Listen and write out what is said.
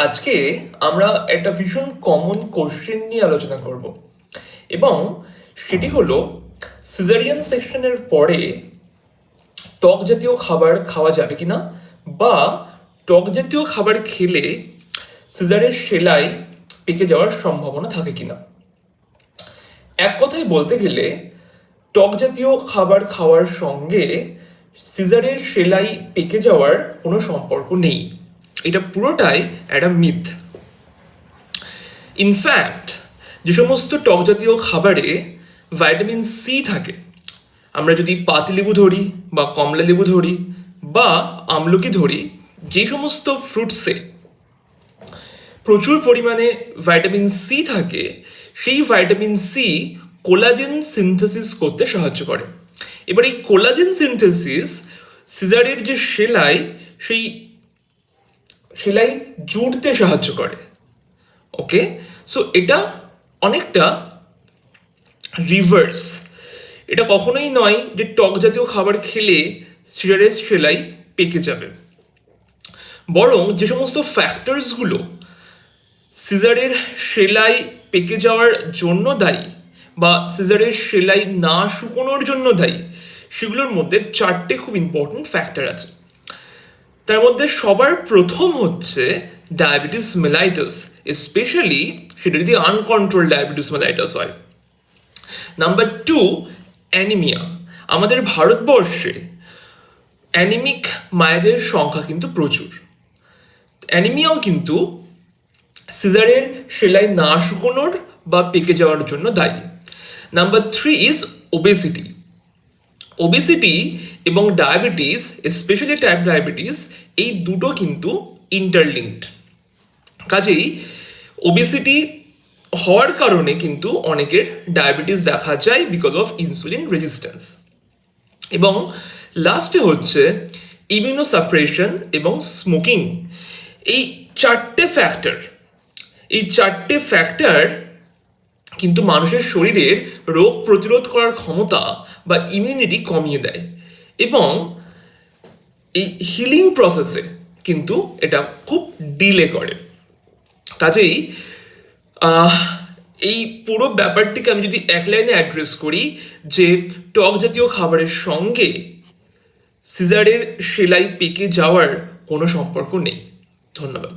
আজকে আমরা একটা ভীষণ কমন কোশ্চেন নিয়ে আলোচনা করব এবং সেটি হলো সিজারিয়ান সেকশনের পরে টক জাতীয় খাবার খাওয়া যাবে কিনা বা টক জাতীয় খাবার খেলে সিজারের সেলাই পেকে যাওয়ার সম্ভাবনা থাকে কিনা। এক কথায় বলতে গেলে টক জাতীয় খাবার খাওয়ার সঙ্গে সিজারের সেলাই পেকে যাওয়ার কোনো সম্পর্ক নেই। এটা পুরোটাই একটা মিথ। ইনফ্যাক্ট যে সমস্ত টক জাতীয় খাবারে ভাইটামিন সি থাকে, আমরা যদি পাতিলেবু ধরি বা কমলা লেবু ধরি বা আমলকি ধরি, যে সমস্ত ফ্রুটসে প্রচুর পরিমাণে ভাইটামিন সি থাকে, সেই ভাইটামিন সি কোলাজেন সিনথেসিস করতে সাহায্য করে। এবার এই কোলাজেন সিনথেসিস সিজারের যে সেলাই, সেই সেলাই জুড়তে সাহায্য করে। ওকে, সো এটা অনেকটা রিভার্স। এটা কখনোই নয় যে টক জাতীয় খাবার খেলে সিজারের সেলাই পেকে যাবে, বরং যে সমস্ত ফ্যাক্টরসগুলো সিজারের সেলাই পেকে যাওয়ার জন্য দায়ী বা সিজারের সেলাই না শুকোনোর জন্য দায়ী, সেগুলোর মধ্যে চারটে খুব ইম্পর্টেন্ট ফ্যাক্টর আছে। তার মধ্যে সবার প্রথম হচ্ছে ডায়াবেটিস মেলাইটাস, স্পেশালি সেটা যদি আনকন্ট্রোল ডায়াবেটিস মেলাইটাস হয়। Number 2, anaemia. আমাদের ভারতবর্ষে অ্যানিমিক মায়েদের সংখ্যা কিন্তু প্রচুর। অ্যানিমিয়াও কিন্তু সিজারের সেলাই না শুকোনোর বা পেকে যাওয়ার জন্য দায়ী। Number 3 is obesity. ওবেসিটি এবং ডায়াবেটিস, স্পেশালি টাইপ ডায়াবেটিস, এই দুটো কিন্তু ইন্টারলিঙ্কড। কাজেই ওবেসিটি হওয়ার কারণে কিন্তু অনেকের ডায়াবেটিস দেখা যায় বিকজ অফ ইনসুলিন রেজিস্ট্যান্স। এবং লাস্টে হচ্ছে ইমিউনোসাপ্রেশন এবং স্মোকিং। এই চারটে ফ্যাক্টর কিন্তু মানুষের শরীরের রোগ প্রতিরোধ করার ক্ষমতা বা ইমিউনিটি কমিয়ে দেয় এবং এই হিলিং প্রসেসে কিন্তু এটা খুব ডিলে করে। কাজেই এই পুরো ব্যাপারটিকে আমি যদি এক লাইনে অ্যাড্রেস করি, যে টক জাতীয় খাবারের সঙ্গে সিজারের সেলাই পেকে যাওয়ার কোনো সম্পর্ক নেই। ধন্যবাদ।